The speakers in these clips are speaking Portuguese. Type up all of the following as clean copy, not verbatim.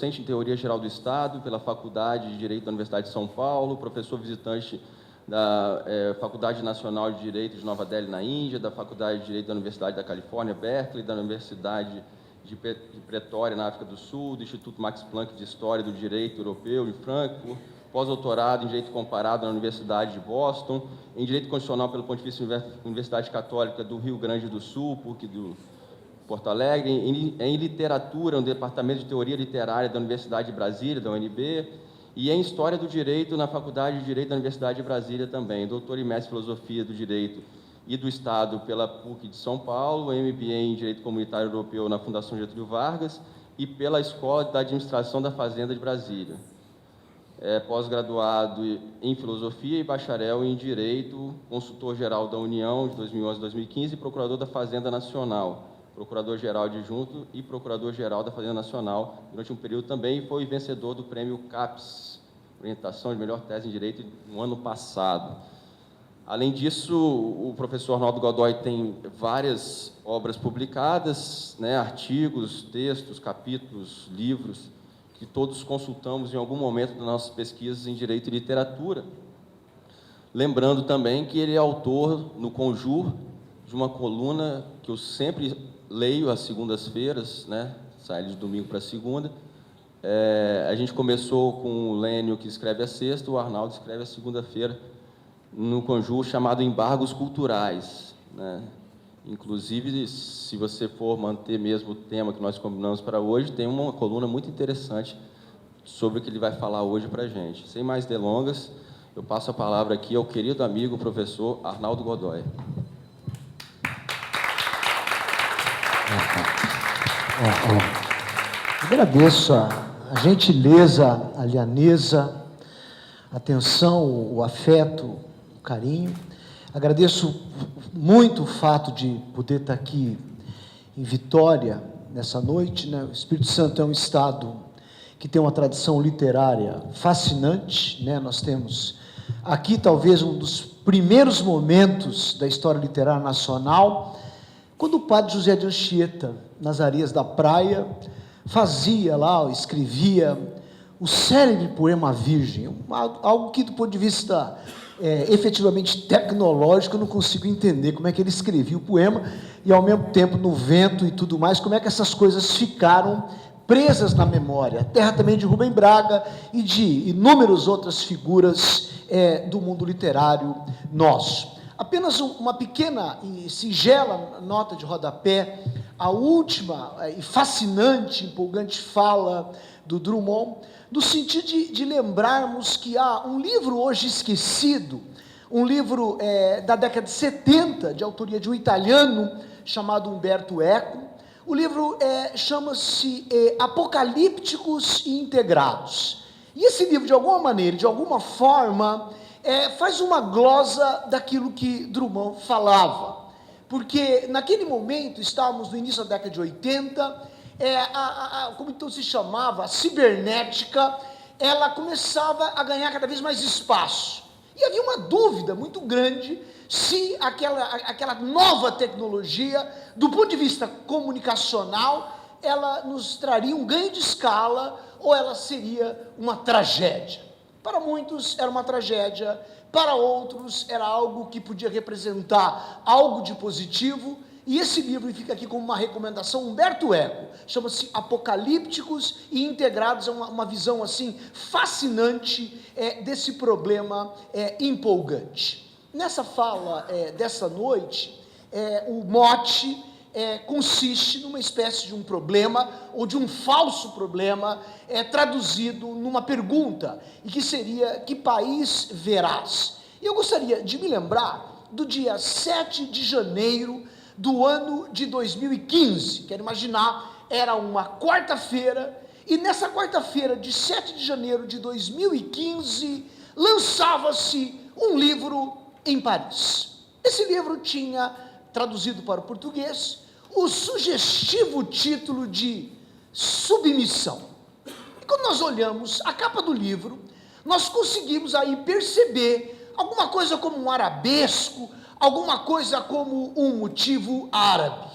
docente em Teoria Geral do Estado pela Faculdade de Direito da Universidade de São Paulo, professor visitante da Faculdade Nacional de Direito de Nova Delhi, na Índia, da Faculdade de Direito da Universidade da Califórnia, Berkeley, da Universidade de Pretória, na África do Sul, do Instituto Max Planck de História do Direito Europeu, em Frankfurt, pós-doutorado em Direito Comparado na Universidade de Boston, em Direito Constitucional pelo Pontifício Universidade Católica do Rio Grande do Sul, PUC do Porto Alegre, em Literatura, no Departamento de Teoria Literária da Universidade de Brasília, da UNB, e em História do Direito na Faculdade de Direito da Universidade de Brasília também, doutor e mestre em Filosofia do Direito e do Estado pela PUC de São Paulo, MBA em Direito Comunitário Europeu na Fundação Getúlio Vargas e pela Escola da Administração da Fazenda de Brasília. Pós-graduado em Filosofia e bacharel em Direito, consultor-geral da União de 2011 a 2015 e procurador da Fazenda Nacional, procurador-geral adjunto e procurador-geral da Fazenda Nacional. Durante um período também foi vencedor do prêmio CAPES, orientação de melhor tese em Direito, no ano passado. Além disso, o professor Arnaldo Godoy tem várias obras publicadas, artigos, textos, capítulos, livros, que todos consultamos em algum momento das nossas pesquisas em Direito e Literatura. Lembrando também que ele é autor, no Conjur, de uma coluna que eu sempre leio às segundas-feiras, sai de domingo para segunda. A gente começou com o Lênio, que escreve a sexta, o Arnaldo escreve a segunda-feira, no Conjur, chamado Embargos Culturais. Inclusive, se você for manter mesmo o tema que nós combinamos para hoje, tem uma coluna muito interessante sobre o que ele vai falar hoje para a gente. Sem mais delongas, eu passo a palavra aqui ao querido amigo professor Arnaldo Godoy. Agradeço a gentileza, a lhaneza, a atenção, o afeto, o carinho. Agradeço muito o fato de poder estar aqui em Vitória nessa noite. O Espírito Santo é um estado que tem uma tradição literária fascinante. Nós temos aqui talvez um dos primeiros momentos da história literária nacional, quando o padre José de Anchieta, nas areias da praia, fazia lá, escrevia o célebre poema Virgem, algo que, do ponto de vista efetivamente tecnológico, eu não consigo entender como é que ele escrevia o poema, e ao mesmo tempo, no vento e tudo mais, como é que essas coisas ficaram presas na memória. A terra também de Rubem Braga e de inúmeras outras figuras do mundo literário nosso. Apenas uma pequena e singela nota de rodapé, a última e fascinante, empolgante fala do Drummond, no sentido de lembrarmos que há um livro hoje esquecido, um livro da década de 70, de autoria de um italiano chamado Umberto Eco. O livro chama-se Apocalípticos e Integrados. E esse livro, de alguma maneira, de alguma forma, faz uma glosa daquilo que Drummond falava. Porque, naquele momento, estávamos no início da década de 80, como então se chamava, a cibernética, ela começava a ganhar cada vez mais espaço. E havia uma dúvida muito grande se aquela nova tecnologia, do ponto de vista comunicacional, ela nos traria um ganho de escala ou ela seria uma tragédia. Para muitos era uma tragédia, para outros era algo que podia representar algo de positivo, e esse livro fica aqui como uma recomendação, Umberto Eco, chama-se Apocalípticos e Integrados, é uma visão assim fascinante desse problema empolgante. Nessa fala dessa noite, o mote consiste numa espécie de um problema, ou de um falso problema, traduzido numa pergunta, e que seria: que país verás? E eu gostaria de me lembrar do dia 7 de janeiro do ano de 2015, quero imaginar, era uma quarta-feira, e nessa quarta-feira de 7 de janeiro de 2015, lançava-se um livro em Paris. Esse livro tinha, traduzido para o português, o sugestivo título de Submissão. E quando nós olhamos a capa do livro, nós conseguimos aí perceber alguma coisa como um arabesco, alguma coisa como um motivo árabe.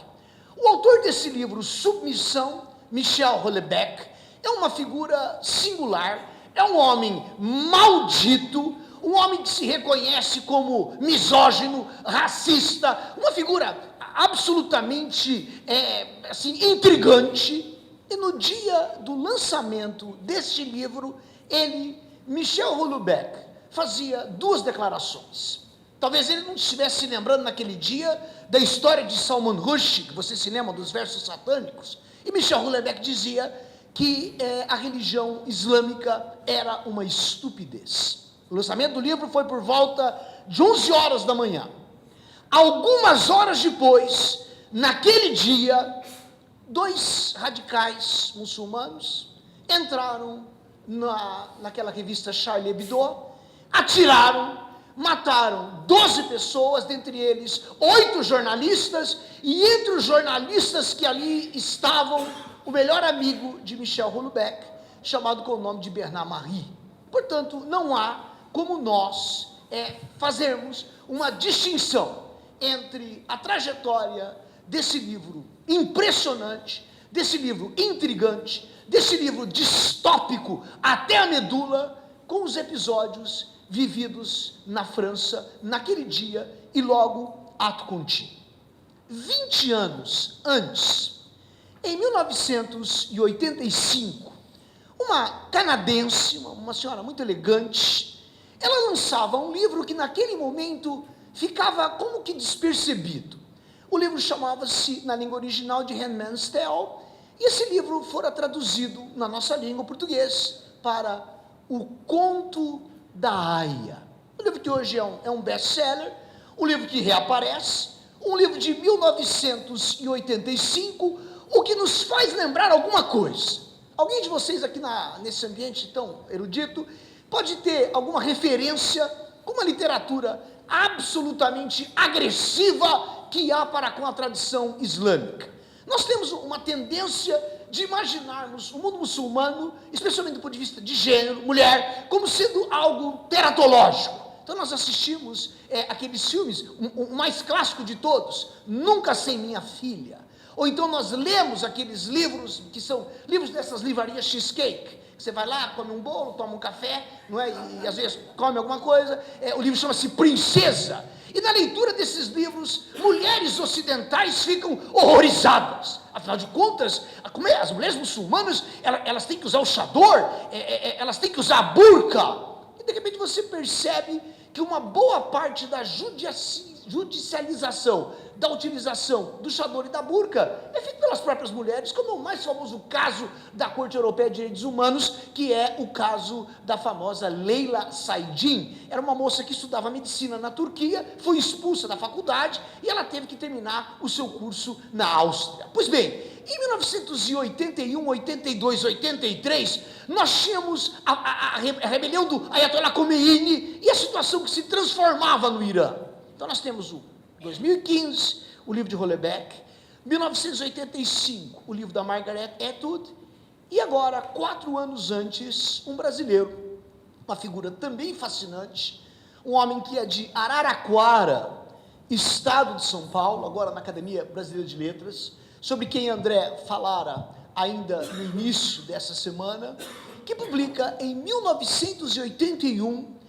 O autor desse livro, Submissão, Michel Houellebecq, é uma figura singular, é um homem maldito, um homem que se reconhece como misógino, racista, uma figura absolutamente assim, intrigante. E no dia do lançamento deste livro, Michel Houellebecq, fazia duas declarações. Talvez ele não estivesse se lembrando naquele dia da história de Salman Rushdie, que você se lembra dos versos satânicos, e Michel Houellebecq dizia que a religião islâmica era uma estupidez. O lançamento do livro foi por volta de 11 horas da manhã. Algumas horas depois, naquele dia, 2 radicais muçulmanos entraram naquela revista Charlie Hebdo, atiraram, mataram 12 pessoas, dentre eles 8 jornalistas, e entre os jornalistas que ali estavam, o melhor amigo de Michel Houellebecq, chamado com o nome de Bernard Marie. Portanto, não há como nós fazermos uma distinção entre a trajetória desse livro impressionante, desse livro intrigante, desse livro distópico até a medula, com os episódios vividos na França naquele dia e logo ato contínuo. 20 anos antes, em 1985, uma canadense, uma senhora muito elegante, ela lançava um livro que naquele momento ficava como que despercebido. O livro chamava-se, na língua original, de Handmaid's Tale, e esse livro fora traduzido na nossa língua português para O Conto da Aia. Um livro que hoje é um best-seller, um livro que reaparece, um livro de 1985, o que nos faz lembrar alguma coisa. Alguém de vocês aqui nesse ambiente tão erudito pode ter alguma referência com uma literatura absolutamente agressiva que há para com a tradição islâmica? Nós temos uma tendência de imaginarmos o mundo muçulmano, especialmente do ponto de vista de gênero, mulher, como sendo algo teratológico. Então nós assistimos aqueles filmes, o mais clássico de todos, Nunca Sem Minha Filha. Ou então nós lemos aqueles livros, que são livros dessas livrarias cheesecake. Você vai lá, come um bolo, toma um café, não é? E às vezes come alguma coisa. O livro chama-se Princesa. E na leitura desses livros, mulheres ocidentais ficam horrorizadas. Afinal de contas, as mulheres muçulmanas, elas têm que usar o chador, elas têm que usar a burca. E de repente você percebe que uma boa parte da judicialização da utilização do chador e da burca é feita pelas próprias mulheres, como o mais famoso caso da Corte Europeia de Direitos Humanos, que é o caso da famosa Leila Saidin. Era uma moça que estudava medicina na Turquia, foi expulsa da faculdade e ela teve que terminar o seu curso na Áustria. Pois bem, em 1981, 82, 83, nós tínhamos a rebelião do Ayatollah Khomeini e a situação que se transformava no Irã. Então nós temos o 2015, o livro de Houellebecq, 1985, o livro da Margaret Atwood, e agora, 4 anos antes, um brasileiro, uma figura também fascinante, um homem que é de Araraquara, estado de São Paulo, agora na Academia Brasileira de Letras, sobre quem André falara ainda no início dessa semana, que publica em 1981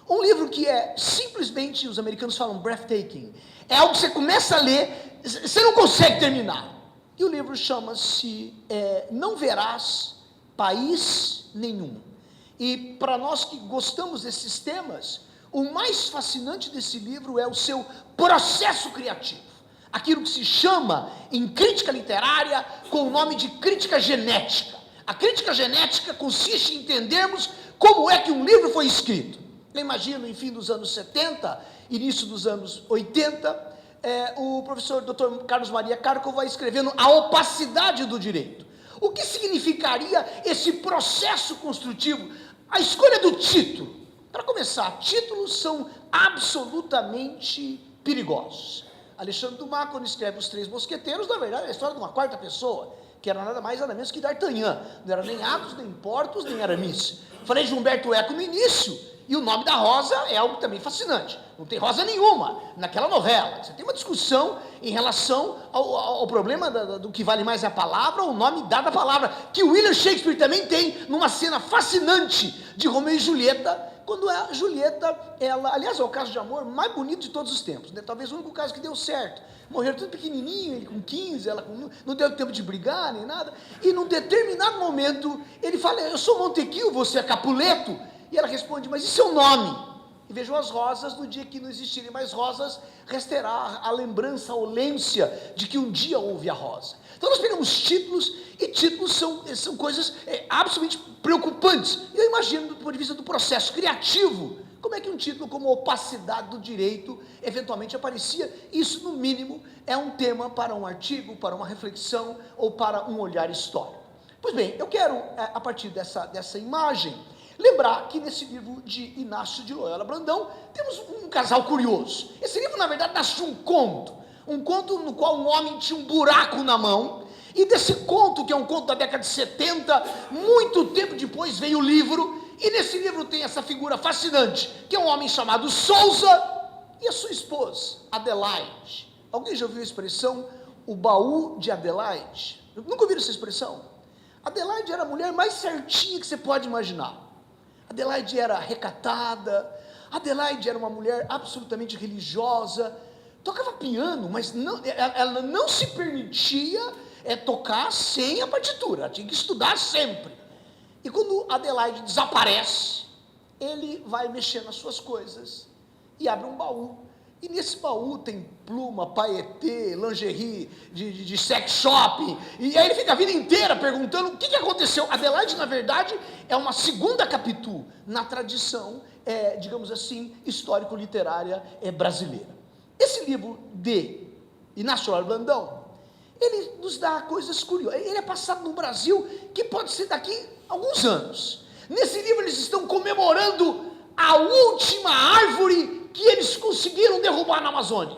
um livro que é simplesmente, os americanos falam breathtaking, é algo que você começa a ler, você não consegue terminar. E o livro chama-se Não Verás País Nenhum. E para nós que gostamos desses temas, o mais fascinante desse livro é o seu processo criativo. Aquilo que se chama, em crítica literária, com o nome de crítica genética. A crítica genética consiste em entendermos como é que um livro foi escrito. Eu imagino, em fim dos anos 70, início dos anos 80, o professor Dr. Carlos Maria Carco vai escrevendo A Opacidade do Direito. O que significaria esse processo construtivo? A escolha do título. Para começar, títulos são absolutamente perigosos. Alexandre Dumas, quando escreve Os Três Mosqueteiros, na verdade é a história de uma quarta pessoa, que era nada mais nada menos que D'Artagnan. Não era nem Athos, nem Porthos, nem Aramis. Falei de Humberto Eco no início, e o nome da Rosa é algo também fascinante. não tem rosa nenhuma naquela novela. Você tem uma discussão em relação ao problema do que vale mais a palavra ou o nome dado à palavra, que o William Shakespeare também tem numa cena fascinante de Romeu e Julieta, quando a Julieta, aliás, é o caso de amor mais bonito de todos os tempos, né? Talvez o único caso que deu certo. Morreram tudo pequenininho, ele com 15, ela não deu tempo de brigar nem nada, e num determinado momento, ele fala, eu sou Montequil, você é Capuleto, e ela responde, mas e seu nome? E vejam as rosas, no dia que não existirem mais rosas, restará a lembrança, a olência de que um dia houve a rosa. Então nós pegamos títulos, e títulos são coisas absolutamente preocupantes. Eu imagino, do ponto de vista do processo criativo, como é que um título como Opacidade do Direito eventualmente aparecia. Isso, no mínimo, é um tema para um artigo, para uma reflexão ou para um olhar histórico. Pois bem, eu quero, a partir dessa imagem, lembrar que nesse livro de Inácio de Loyola Brandão, temos um casal curioso. Esse livro, na verdade, nasce de um conto no qual um homem tinha um buraco na mão, e desse conto, que é um conto da década de 70, muito tempo depois veio o livro, e nesse livro tem essa figura fascinante, que é um homem chamado Souza, e a sua esposa, Adelaide. Alguém já ouviu a expressão, o baú de Adelaide? Nunca ouviram essa expressão? Adelaide era a mulher mais certinha que você pode imaginar. Adelaide era recatada, Adelaide era uma mulher absolutamente religiosa, tocava piano, mas ela não se permitia tocar sem a partitura, ela tinha que estudar sempre. E quando Adelaide desaparece, ele vai mexer nas suas coisas e abre um baú. E nesse baú tem pluma, paetê, lingerie de sex shop, e aí ele fica a vida inteira perguntando o que aconteceu. Adelaide, na verdade, é uma segunda Capitu na tradição, digamos assim, histórico-literária brasileira. Esse livro de Inácio de Loyola Brandão, ele nos dá coisas curiosas. Ele é passado no Brasil, que pode ser daqui a alguns anos. Nesse livro eles estão comemorando a última árvore que eles conseguiram derrubar na Amazônia.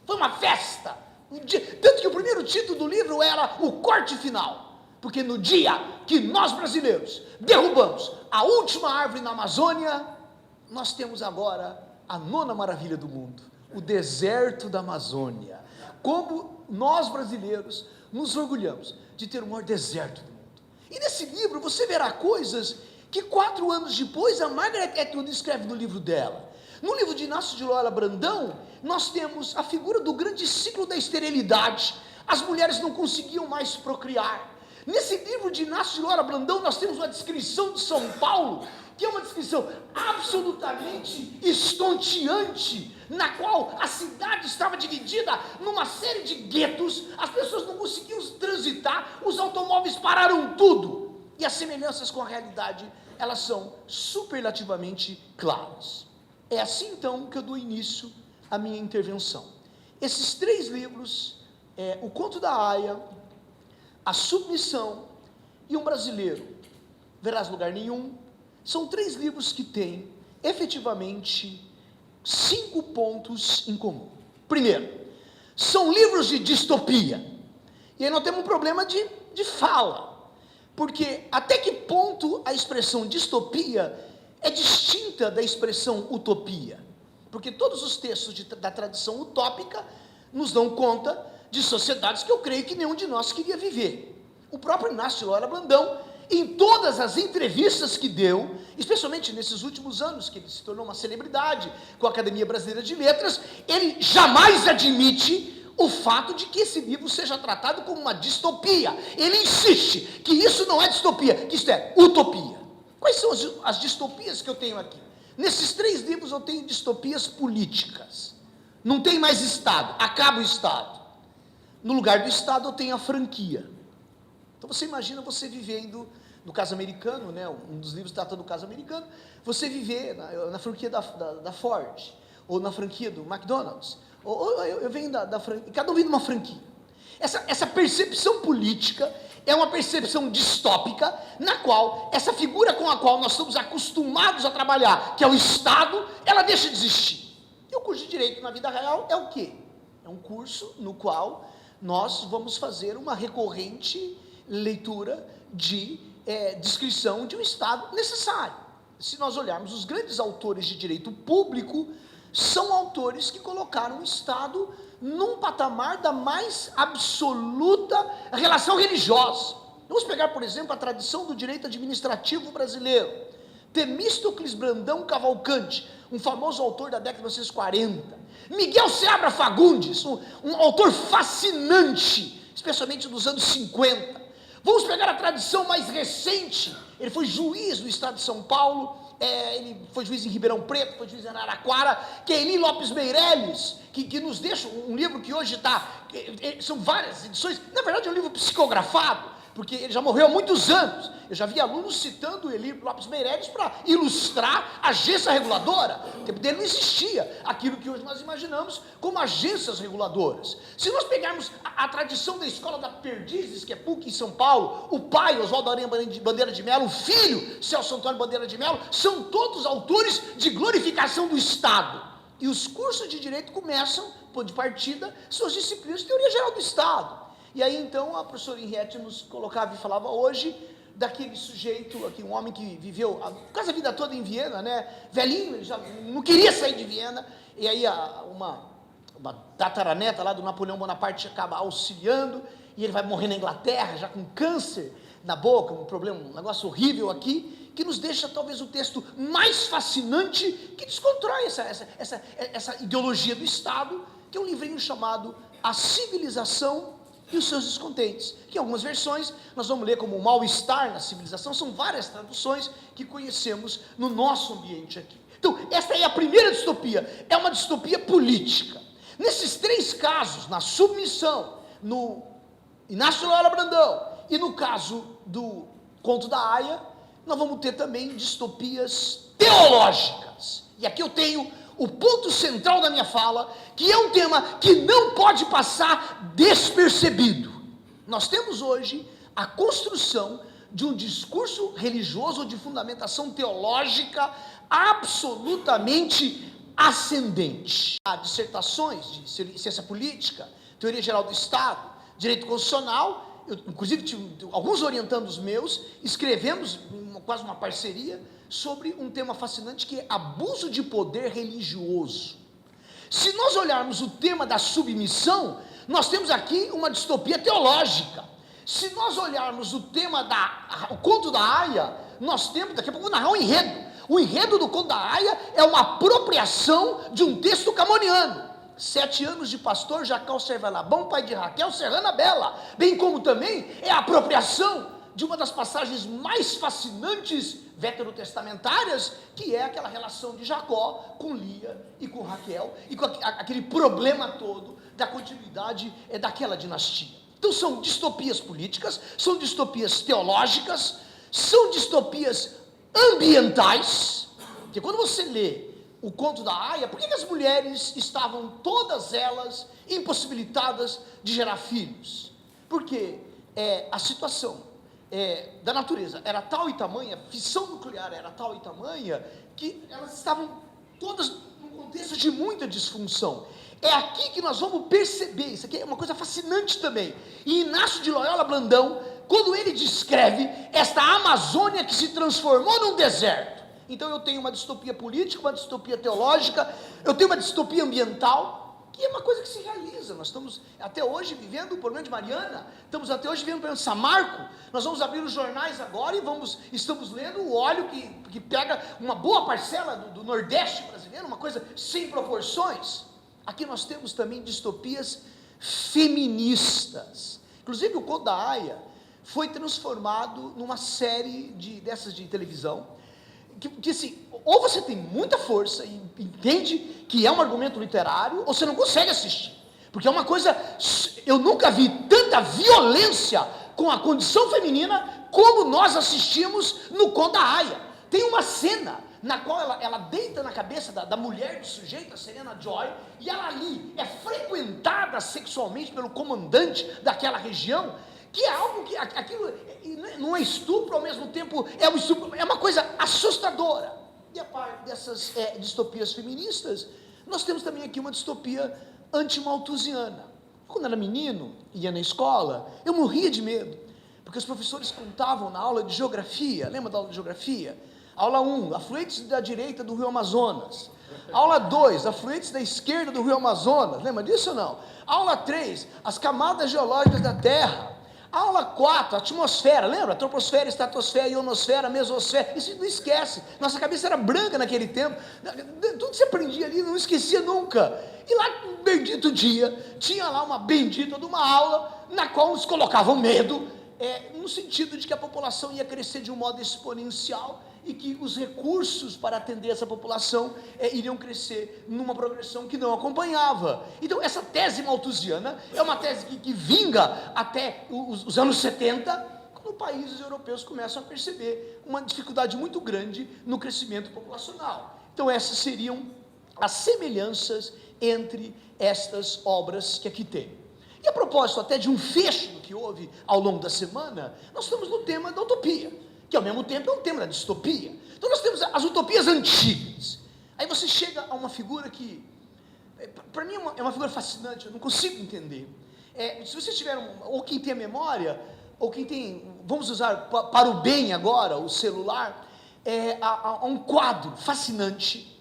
Foi uma festa, tanto que o primeiro título do livro era o corte final, porque no dia que nós brasileiros derrubamos a última árvore na Amazônia, nós temos agora a 9ª maravilha do mundo, o deserto da Amazônia. Como nós brasileiros nos orgulhamos de ter o maior deserto do mundo. E nesse livro você verá coisas que 4 anos depois a Margaret Atwood escreve no livro dela. No livro de Inácio de Loyola Brandão, nós temos a figura do grande ciclo da esterilidade. As mulheres não conseguiam mais procriar. Nesse livro de Inácio de Loyola Brandão, nós temos uma descrição de São Paulo, que é uma descrição absolutamente estonteante, na qual a cidade estava dividida numa série de guetos, as pessoas não conseguiam transitar, os automóveis pararam tudo. E as semelhanças com a realidade, elas são superlativamente claras. É assim, então, que eu dou início à minha intervenção. Esses 3 livros, O Conto da Aia, A Submissão e Um Brasileiro, Verás Lugar Nenhum, são 3 livros que têm, efetivamente, 5 pontos em comum. Primeiro, são livros de distopia. E aí nós temos um problema de fala, porque até que ponto a expressão distopia é distinta da expressão utopia, porque todos os textos da tradição utópica nos dão conta de sociedades que eu creio que nenhum de nós queria viver. O próprio Inácio de Loyola Brandão, em todas as entrevistas que deu, especialmente nesses últimos anos, que ele se tornou uma celebridade com a Academia Brasileira de Letras, ele jamais admite o fato de que esse livro seja tratado como uma distopia. Ele insiste que isso não é distopia, que isso é utopia. Quais são as distopias que eu tenho aqui? Nesses 3 livros eu tenho distopias políticas. Não tem mais Estado, acaba o Estado. No lugar do Estado eu tenho a franquia. Então você imagina você vivendo, no caso americano, né, um dos livros trata do caso americano, você viver na franquia da Ford, ou na franquia do McDonald's, ou eu venho da franquia, cada um vem de uma franquia. Essa percepção política é uma percepção distópica, na qual essa figura com a qual nós estamos acostumados a trabalhar, que é o Estado, ela deixa de existir. E o curso de Direito na vida real é o quê? É um curso no qual nós vamos fazer uma recorrente leitura de descrição de um Estado necessário. Se nós olharmos os grandes autores de direito público, são autores que colocaram o Estado num patamar da mais absoluta relação religiosa. Vamos pegar, por exemplo, a tradição do direito administrativo brasileiro. Temístocles Brandão Cavalcante, um famoso autor da década de 1940. Miguel Seabra Fagundes, um autor fascinante, especialmente dos anos 50. Vamos pegar a tradição mais recente. Ele foi juiz do estado de São Paulo, ele foi juiz em Ribeirão Preto, foi juiz em Araraquara, que é Eli Lopes Meirelles, que nos deixa um livro que hoje está, são várias edições, na verdade é um livro psicografado, porque ele já morreu há muitos anos. Eu já vi alunos citando Eli Lopes Meirelles para ilustrar a agência reguladora. No tempo dele não existia aquilo que hoje nós imaginamos como agências reguladoras. Se nós pegarmos a tradição da escola da Perdizes, que é PUC em São Paulo, o pai, Oswaldo Aranha Bandeira de Melo, o filho, Celso Antônio Bandeira de Melo, são todos autores de glorificação do Estado. E os cursos de direito começam, de partida, suas disciplinas de teoria geral do Estado. E aí então a professora Henriette nos colocava e falava hoje daquele sujeito aqui, um homem que viveu quase a vida toda em Viena, né, velhinho, ele já não queria sair de Viena, e aí uma tataraneta lá do Napoleão Bonaparte acaba auxiliando, e ele vai morrer na Inglaterra, já com câncer na boca, um problema, um negócio horrível aqui, que nos deixa talvez o texto mais fascinante, que descontrói essa ideologia do Estado, que é um livrinho chamado A Civilização e os seus descontentes, que em algumas versões nós vamos ler como o mal-estar na civilização, são várias traduções que conhecemos no nosso ambiente aqui. Então, esta é a primeira distopia, é uma distopia política. Nesses três casos, na submissão, no Inácio Loyola Brandão e no caso do Conto da Aia, nós vamos ter também distopias teológicas. E aqui eu tenho o ponto central da minha fala, que é um tema que não pode passar despercebido. Nós temos hoje a construção de um discurso religioso de fundamentação teológica absolutamente ascendente. Há dissertações de ciência política, teoria geral do Estado, direito constitucional, eu inclusive tive alguns orientandos meus, escrevemos quase uma parceria sobre um tema fascinante que é abuso de poder religioso. Se nós olharmos o tema da submissão, nós temos aqui uma distopia teológica. Se nós olharmos o tema o Conto da Aia, nós temos, daqui a pouco eu vou narrar um enredo. O enredo do Conto da Aia é uma apropriação de um texto camoniano. 7 anos de pastor, Jacal Servalabão, pai de Raquel, Serrana Bela. Bem como também é a apropriação de uma das passagens mais fascinantes veterotestamentárias, que é aquela relação de Jacó com Lia e com Raquel, e com aquele problema todo da continuidade daquela dinastia. Então são distopias políticas, são distopias teológicas, são distopias ambientais, porque quando você lê o Conto da Aia, por que as mulheres estavam todas elas impossibilitadas de gerar filhos? Porque a situação da natureza era tal e tamanha, a fissão nuclear era tal e tamanha, que elas estavam todas num contexto de muita disfunção. É aqui que nós vamos perceber, isso aqui é uma coisa fascinante também. E Inácio de Loyola Brandão, quando ele descreve esta Amazônia que se transformou num deserto, então eu tenho uma distopia política, uma distopia teológica, eu tenho uma distopia ambiental, que é uma coisa que se realiza. Nós estamos até hoje vivendo o problema de Mariana, estamos até hoje vivendo o problema de Samarco, nós vamos abrir os jornais agora e estamos lendo o óleo que pega uma boa parcela do Nordeste brasileiro, uma coisa sem proporções. Aqui nós temos também distopias feministas, inclusive o Conto da Aia foi transformado numa série dessas de televisão, que assim, ou você tem muita força e entende que é um argumento literário, ou você não consegue assistir, porque é uma coisa, eu nunca vi tanta violência com a condição feminina como nós assistimos no Conto da Aia. Tem uma cena na qual ela deita na cabeça da mulher do sujeito, a Serena Joy, e ela ali é frequentada sexualmente pelo comandante daquela região, que é algo que, aquilo não é estupro, ao mesmo tempo é um estupro, é uma coisa assustadora. E a parte dessas distopias feministas, nós temos também aqui uma distopia antimalthusiana. Quando eu era menino, ia na escola, eu morria de medo, porque os professores contavam na aula de geografia, lembra da aula de geografia? Aula 1, afluentes da direita do rio Amazonas. Aula 2, afluentes da esquerda do rio Amazonas, lembra disso ou não? Aula 3, as camadas geológicas da Terra. Aula 4, atmosfera, lembra? Troposfera, estratosfera, ionosfera, mesosfera, isso não esquece, nossa cabeça era branca naquele tempo, tudo que você aprendia ali, não esquecia nunca. E lá, um bendito dia, tinha lá uma bendita de uma aula, na qual nos colocavam medo, no sentido de que a população ia crescer de um modo exponencial, e que os recursos para atender essa população iriam crescer numa progressão que não acompanhava. Então essa tese malthusiana é uma tese que vinga até os anos 70, quando países europeus começam a perceber uma dificuldade muito grande no crescimento populacional. Então essas seriam as semelhanças entre estas obras que aqui tem. E a propósito até de um fecho que houve ao longo da semana, nós estamos no tema da utopia, que ao mesmo tempo é um tema da distopia. Então nós temos as utopias antigas. Aí você chega a uma figura que, para mim é uma figura fascinante, eu não consigo entender. Se vocês tiveram, ou quem tem a memória, ou quem tem, vamos usar para o bem agora, o celular, há um quadro fascinante,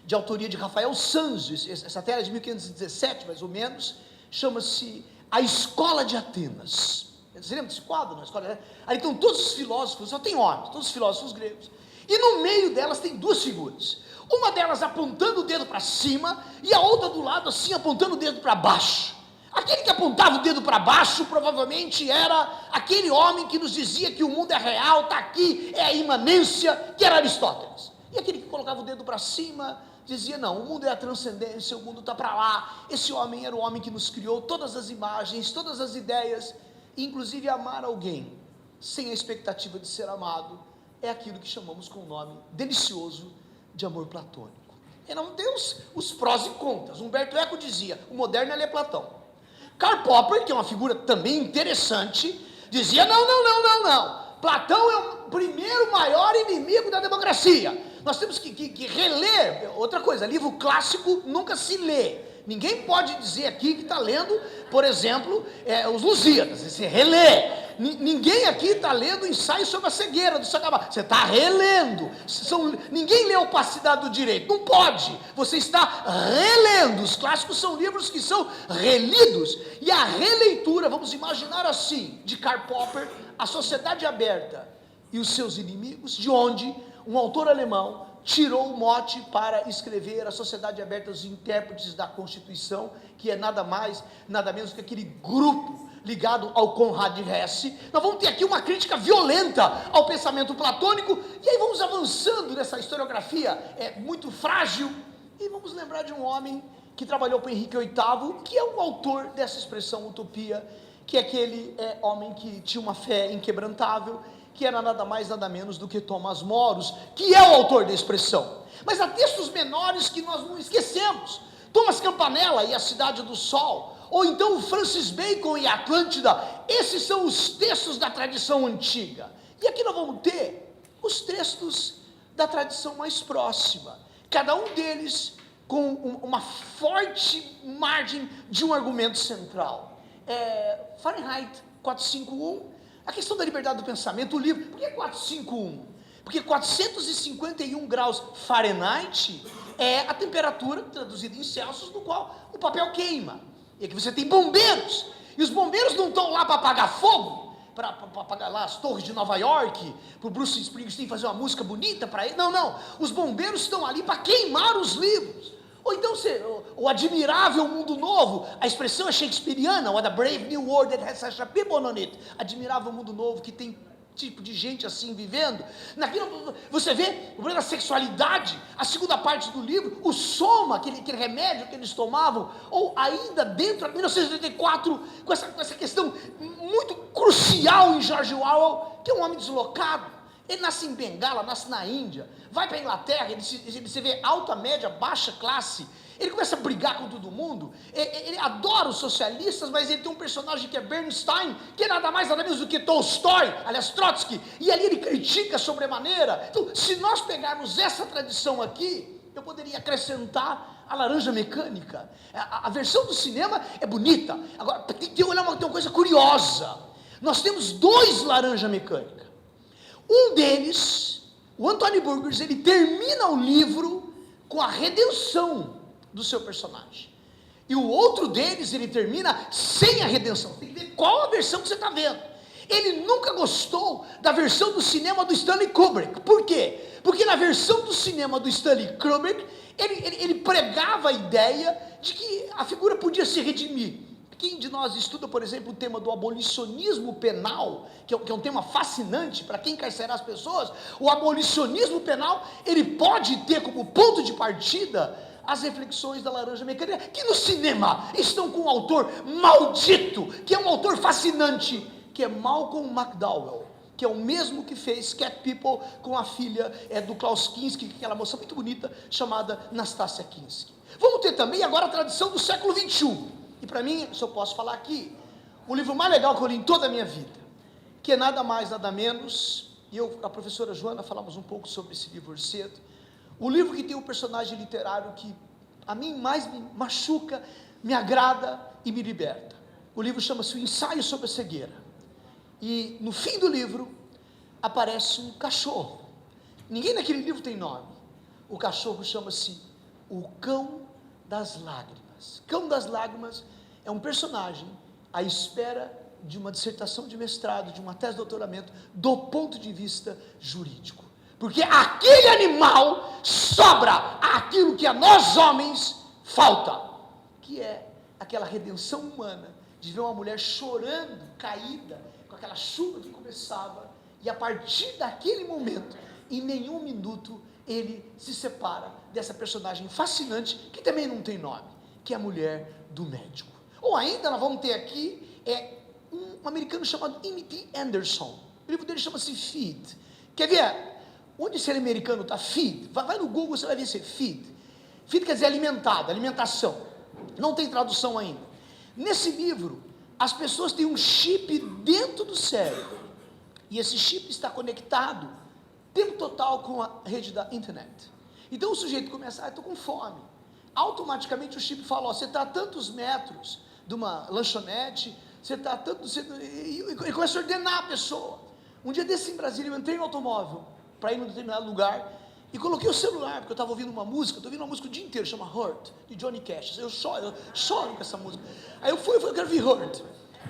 de autoria de Rafael Sanzio, essa tela é de 1517 mais ou menos, chama-se A Escola de Atenas. Você lembra desse quadro? Na escola? Aí estão todos os filósofos, só tem homens, todos os filósofos gregos, e no meio delas tem duas figuras, uma delas apontando o dedo para cima, e a outra do lado assim, apontando o dedo para baixo. Aquele que apontava o dedo para baixo, provavelmente era aquele homem que nos dizia que o mundo é real, está aqui, é a imanência, que era Aristóteles. E aquele que colocava o dedo para cima, dizia, não, o mundo é a transcendência, o mundo está para lá. Esse homem era o homem que nos criou todas as imagens, todas as ideias, inclusive amar alguém sem a expectativa de ser amado, é aquilo que chamamos com o nome delicioso de amor platônico. E não tem os prós e contras. Humberto Eco dizia, o moderno é Platão. Karl Popper, que é uma figura também interessante, dizia, não, Platão é o primeiro maior inimigo da democracia. Nós temos que reler, outra coisa, livro clássico nunca se lê. Ninguém pode dizer aqui que está lendo, por exemplo, os Lusíadas, você relê. Ninguém aqui está lendo o ensaio sobre a cegueira do Sacabá, você está relendo. Ninguém lê a Opacidade do Direito, não pode, você está relendo. Os clássicos são livros que são relidos, e a releitura, vamos imaginar assim, de Karl Popper, A Sociedade Aberta e os Seus Inimigos, de onde um autor alemão tirou o mote para escrever A Sociedade Aberta dos Intérpretes da Constituição, que é nada mais, nada menos que aquele grupo ligado ao Konrad Hesse. Nós vamos ter aqui uma crítica violenta ao pensamento platônico, e aí vamos avançando nessa historiografia muito frágil, e vamos lembrar de um homem que trabalhou para Henrique VIII, que é o autor dessa expressão utopia, que é aquele homem que tinha uma fé inquebrantável, que era nada mais, nada menos do que Tomás Moros, que é o autor da expressão. Mas há textos menores que nós não esquecemos. Thomas Campanella e A Cidade do Sol, ou então Francis Bacon e Atlântida. Esses são os textos da tradição antiga. E aqui nós vamos ter os textos da tradição mais próxima, cada um deles com uma forte margem de um argumento central. Fahrenheit 451, a questão da liberdade do pensamento, o livro. Por que 451? Porque 451 graus Fahrenheit é a temperatura, traduzida em Celsius, no qual o papel queima. E aqui você tem bombeiros, e os bombeiros não estão lá para apagar fogo, para apagar lá as torres de Nova York, para o Bruce Springsteen fazer uma música bonita para ele. Não, os bombeiros estão ali para queimar os livros. Ou então o admirável mundo novo, a expressão é shakespeariana, what a brave new world that has such a people on it. Admirável mundo novo que tem tipo de gente assim vivendo. Naquilo você vê o problema da sexualidade, a segunda parte do livro, o soma, aquele remédio que eles tomavam, ou ainda dentro de 1984, com essa questão muito crucial em George Orwell, que é um homem deslocado. Ele nasce em Bengala, nasce na Índia, vai para a Inglaterra, você vê alta, média, baixa classe, ele começa a brigar com todo mundo, ele adora os socialistas, mas ele tem um personagem que é Bernstein, que é nada mais nada menos do que Tolstói, aliás Trotsky, e ali ele critica sobremaneira. Então, se nós pegarmos essa tradição aqui, eu poderia acrescentar a Laranja Mecânica. A versão do cinema é bonita, agora tem que olhar tem uma coisa curiosa, nós temos dois Laranja Mecânica. Um deles, o Anthony Burgers, ele termina o livro com a redenção do seu personagem. E o outro deles, ele termina sem a redenção. Tem que ver qual a versão que você está vendo. Ele nunca gostou da versão do cinema do Stanley Kubrick. Por quê? Porque na versão do cinema do Stanley Kubrick, ele pregava a ideia de que a figura podia se redimir. Quem de nós estuda, por exemplo, o tema do abolicionismo penal, que é um tema fascinante para quem encarcerar as pessoas, o abolicionismo penal, ele pode ter como ponto de partida as reflexões da Laranja Mecânica, que no cinema estão com um autor maldito, que é um autor fascinante, que é Malcolm McDowell, que é o mesmo que fez Cat People com a filha do Klaus Kinski, aquela moça muito bonita, chamada Nastasia Kinski. Vamos ter também agora a tradição do século XXI, e para mim, se eu posso falar aqui, o livro mais legal que eu li em toda a minha vida, que é nada mais, nada menos, e eu, a professora Joana, falamos um pouco sobre esse livro hoje cedo, o livro que tem um personagem literário que a mim mais me machuca, me agrada e me liberta. O livro chama-se O Ensaio sobre a Cegueira. E no fim do livro aparece um cachorro. Ninguém naquele livro tem nome. O cachorro chama-se o Cão das Lágrimas. Cão das Lágrimas é um personagem à espera de uma dissertação de mestrado, de uma tese de doutoramento, do ponto de vista jurídico. Porque aquele animal sobra aquilo que a nós homens falta, que é aquela redenção humana, de ver uma mulher chorando, caída, com aquela chuva que começava, e a partir daquele momento, em nenhum minuto, ele se separa dessa personagem fascinante, que também não tem nome, que é a mulher do médico. Ou ainda, nós vamos ter aqui, um americano chamado M.T. Anderson, o livro dele chama-se Feed. Quer ver? Onde esse americano está? Feed. Vai no Google, você vai ver esse feed. Feed quer dizer alimentado, alimentação. Não tem tradução ainda. Nesse livro, as pessoas têm um chip dentro do cérebro. E esse chip está conectado, tempo total, com a rede da internet. Então o sujeito começa, estou com fome. Automaticamente o chip fala, você está a tantos metros de uma lanchonete, você está a tantos... E começa a ordenar a pessoa. Um dia desse em Brasília, eu entrei no automóvel, para ir num determinado lugar, e coloquei o celular, porque eu estava ouvindo uma música, estou ouvindo uma música o dia inteiro, chama Hurt, de Johnny Cash, eu choro com essa música. Aí eu quero ouvir Hurt,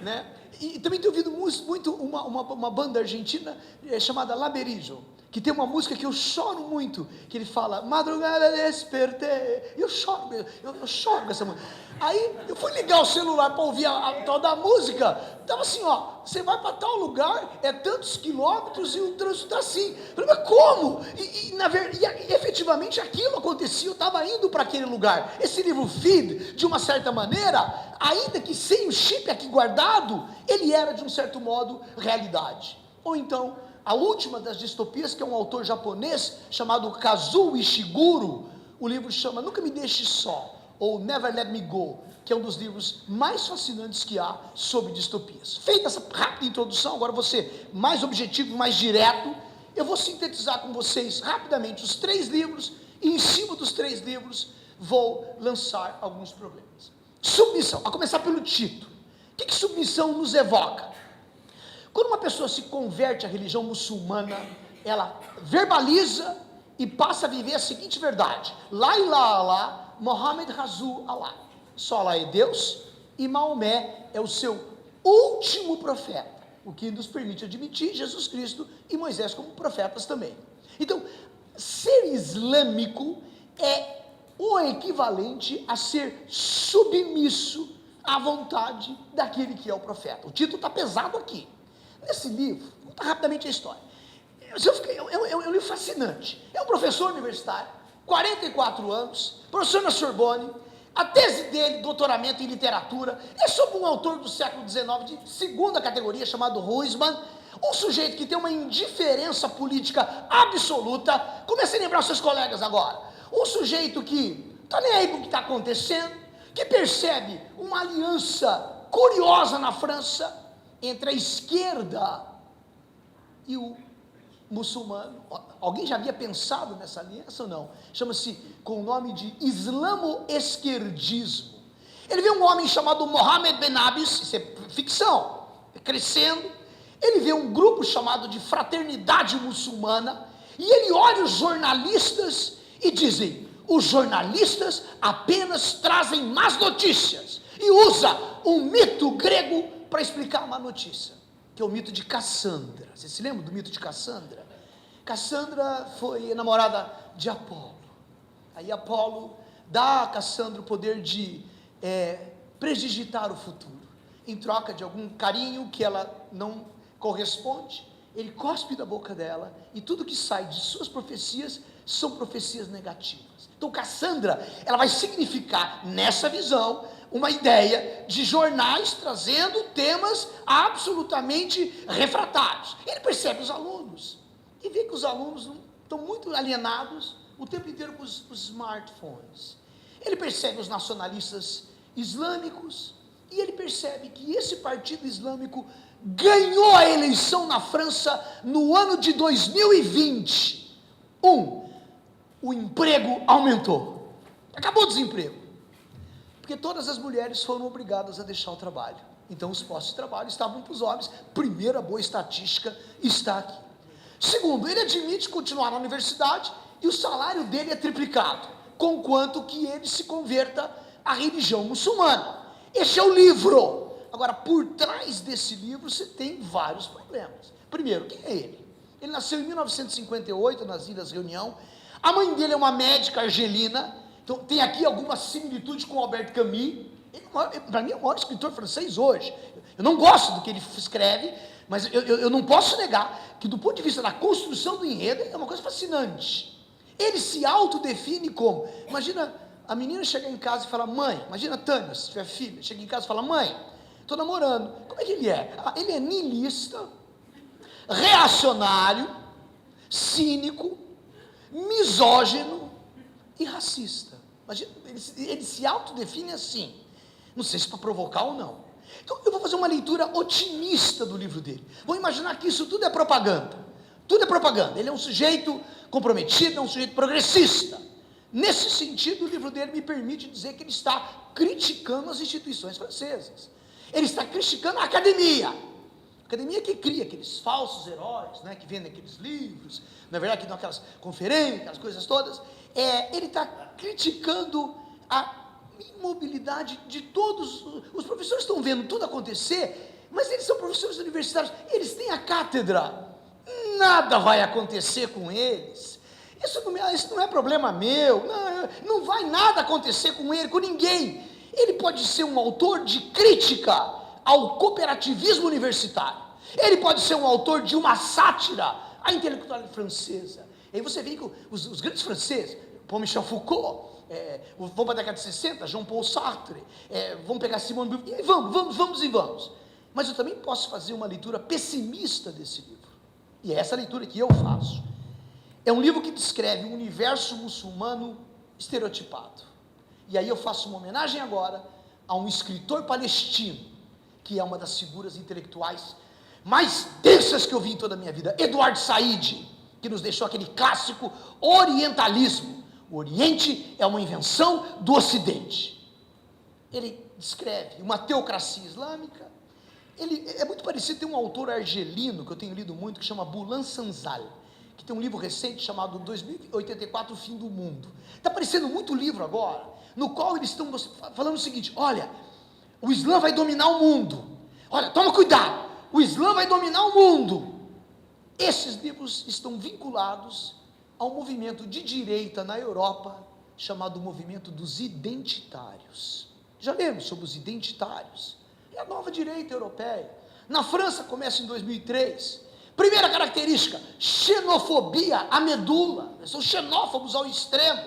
né? E também tenho ouvido muito uma banda argentina chamada Laberizo, que tem uma música que eu choro muito, que ele fala, madrugada despertei, eu choro com essa música. Aí eu fui ligar o celular para ouvir a tal da música, estava assim, você vai para tal lugar, é tantos quilômetros e o trânsito está assim. Eu falei, mas como? E efetivamente aquilo acontecia, eu estava indo para aquele lugar. Esse livro Feed, de uma certa maneira, ainda que sem o chip aqui guardado, ele era de um certo modo realidade. Ou então, a última das distopias, que é um autor japonês chamado Kazuo Ishiguro, o livro chama Nunca Me Deixe Só, ou Never Let Me Go, que é um dos livros mais fascinantes que há sobre distopias. Feita essa rápida introdução, agora vou ser mais objetivo, mais direto, eu vou sintetizar com vocês rapidamente os 3 livros, e em cima dos 3 livros vou lançar alguns problemas. Submissão, a começar pelo título. O que submissão nos evoca? Quando uma pessoa se converte à religião muçulmana, ela verbaliza e passa a viver a seguinte verdade: La ilaha Allah, Mohammed Rasul Allah. Só Allah é Deus e Maomé é o seu último profeta, o que nos permite admitir Jesus Cristo e Moisés como profetas também. Então, ser islâmico é o equivalente a ser submisso à vontade daquele que é o profeta. O título está pesado aqui. Nesse livro, vou contar rapidamente a história. É um livro fascinante. É um professor universitário, 44 anos, professor na Sorbonne. A tese dele, doutoramento em literatura, é sobre um autor do século XIX de segunda categoria, chamado Huysman, um sujeito que tem uma indiferença política absoluta. Comece a lembrar os seus colegas agora. Um sujeito que está nem aí com o que está acontecendo, que percebe uma aliança curiosa na França entre a esquerda e o muçulmano. Alguém já havia pensado nessa aliança ou não? Chama-se com o nome de islamo-esquerdismo. Ele vê um homem chamado Mohammed Ben Abis, isso é ficção, crescendo. Ele vê um grupo chamado de Fraternidade Muçulmana, e ele olha os jornalistas e dizem: os jornalistas apenas trazem más notícias e usa um mito grego para explicar uma notícia, que é o mito de Cassandra. Você se lembra do mito de Cassandra? Cassandra foi namorada de Apolo. Aí Apolo dá a Cassandra o poder de predigitar o futuro. Em troca de algum carinho que ela não corresponde, ele cospe da boca dela, e tudo que sai de suas profecias são profecias negativas. Então Cassandra, ela vai significar, nessa visão, uma ideia de jornais trazendo temas absolutamente refratários. Ele percebe os alunos, e vê que os alunos estão muito alienados o tempo inteiro com os smartphones. Ele percebe os nacionalistas islâmicos, e ele percebe que esse partido islâmico ganhou a eleição na França no ano de 2020. O emprego aumentou. Acabou o desemprego. Porque todas as mulheres foram obrigadas a deixar o trabalho. Então os postos de trabalho estavam para os homens. Primeira boa estatística está aqui. Segundo, ele admite continuar na universidade e o salário dele é triplicado, conquanto que ele se converta à religião muçulmana. Este é o livro. Agora, por trás desse livro, você tem vários problemas. Primeiro, quem é ele? Ele nasceu em 1958, nas Ilhas Reunião. A mãe dele é uma médica argelina. Então, tem aqui alguma similitude com Albert Camus. Para mim, é o maior escritor francês hoje. Eu não gosto do que ele escreve, mas eu não posso negar que, do ponto de vista da construção do enredo, é uma coisa fascinante. Ele se autodefine como... Imagina a menina chegar em casa e falar, mãe, imagina a Tânia, se tiver filha, chega em casa e fala, mãe, estou namorando. Como é que ele é? Ele é niilista, reacionário, cínico, misógino e racista. Imagina, ele se autodefine assim. Não sei se para provocar ou não. Então eu vou fazer uma leitura otimista do livro dele. Vou imaginar que isso tudo é propaganda. Tudo é propaganda. Ele é um sujeito comprometido, é um sujeito progressista. Nesse sentido, o livro dele me permite dizer que ele está criticando as instituições francesas. Ele está criticando a academia que cria aqueles falsos heróis, né, que vendem aqueles livros, na verdade que dão aquelas conferências, aquelas coisas todas. Ele está criticando a imobilidade de todos. Os professores estão vendo tudo acontecer, mas eles são professores universitários, eles têm a cátedra, nada vai acontecer com eles. Isso não é problema meu, não vai nada acontecer com ele, com ninguém. Ele pode ser um autor de crítica ao cooperativismo universitário, ele pode ser um autor de uma sátira à intelectualidade francesa. E aí você vê que os grandes franceses, Paul Michel Foucault, vamos para a década de 60, Jean-Paul Sartre, vamos pegar Simone de Beauvoir, e vamos. Mas eu também posso fazer uma leitura pessimista desse livro, e é essa leitura que eu faço. É um livro que descreve um universo muçulmano estereotipado. E aí eu faço uma homenagem agora a um escritor palestino, que é uma das figuras intelectuais mais densas que eu vi em toda a minha vida, Edward Said, que nos deixou aquele clássico orientalismo. O Oriente é uma invenção do Ocidente. Ele descreve uma teocracia islâmica. Ele é muito parecido, tem um autor argelino, que eu tenho lido muito, que chama Boulan Sanzal, que tem um livro recente chamado 2084, o Fim do Mundo. Está aparecendo muito livro agora, no qual eles estão falando o seguinte, olha, o Islã vai dominar o mundo, olha, toma cuidado, o Islã vai dominar o mundo. Esses livros estão vinculados a um movimento de direita na Europa, chamado movimento dos identitários. Já lemos sobre os identitários? É a nova direita europeia. Na França começa em 2003, primeira característica, xenofobia à medula, são xenófobos ao extremo.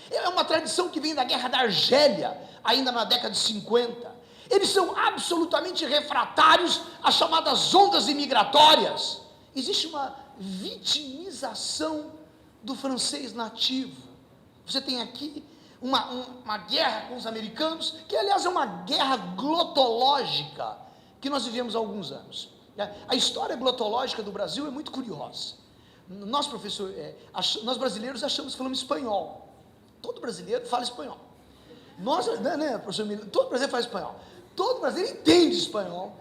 É uma tradição que vem da guerra da Argélia, ainda na década de 50. Eles são absolutamente refratários às chamadas ondas imigratórias. Existe uma vitimização do francês nativo. Você tem aqui uma guerra com os americanos, que aliás é uma guerra glotológica, que nós vivemos há alguns anos. A história glotológica do Brasil é muito curiosa. Nós, professor, nós brasileiros achamos que falamos espanhol. Todo brasileiro fala espanhol. Nós, né, professor Emílio, todo brasileiro fala espanhol. Todo brasileiro entende espanhol.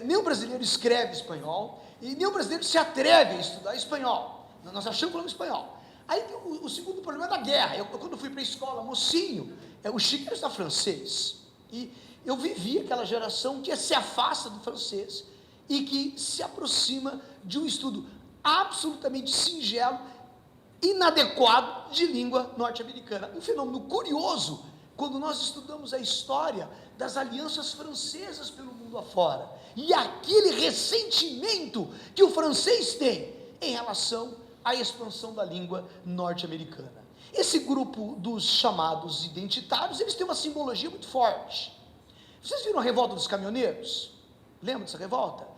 Nenhum brasileiro escreve espanhol. E nenhum brasileiro se atreve a estudar espanhol. Nós achamos que falamos espanhol. Aí o segundo problema é da guerra. Eu quando fui para a escola, mocinho, o Chico era francês, e eu vivi aquela geração que se afasta do francês, e que se aproxima de um estudo absolutamente singelo, inadequado de língua norte-americana. Um fenômeno curioso, quando nós estudamos a história das alianças francesas pelo mundo afora, e aquele ressentimento que o francês tem em relação à expansão da língua norte-americana. Esse grupo dos chamados identitários, eles têm uma simbologia muito forte. Vocês viram a revolta dos caminhoneiros? Lembra dessa revolta?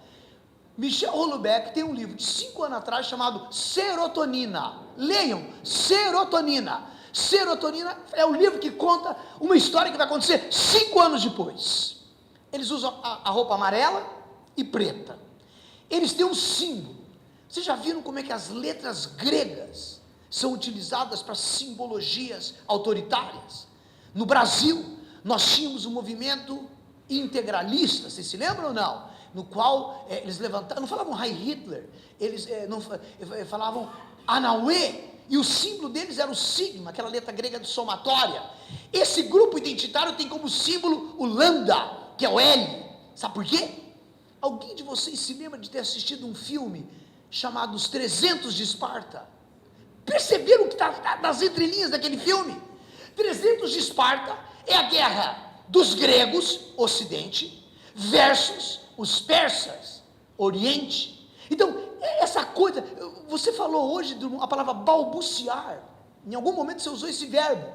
Michel Houellebecq tem um livro de 5 anos atrás chamado Serotonina. Leiam, Serotonina. Serotonina é o livro que conta uma história que vai acontecer 5 anos depois. Eles usam a roupa amarela e preta. Eles têm um símbolo. Vocês já viram como é que as letras gregas são utilizadas para simbologias autoritárias? No Brasil, nós tínhamos um movimento integralista, vocês se lembram ou não? No qual eles levantaram, não falavam Heil Hitler, eles falavam Anauê, e o símbolo deles era o sigma, aquela letra grega de somatória. Esse grupo identitário tem como símbolo o lambda, que é o L. Sabe por quê? Alguém de vocês se lembra de ter assistido um filme chamado Os 300 de Esparta? Perceberam o que está nas entrelinhas daquele filme? 300 de Esparta é a guerra dos gregos, Ocidente, versus os persas, Oriente. Então, essa coisa, você falou hoje a palavra balbuciar, em algum momento você usou esse verbo.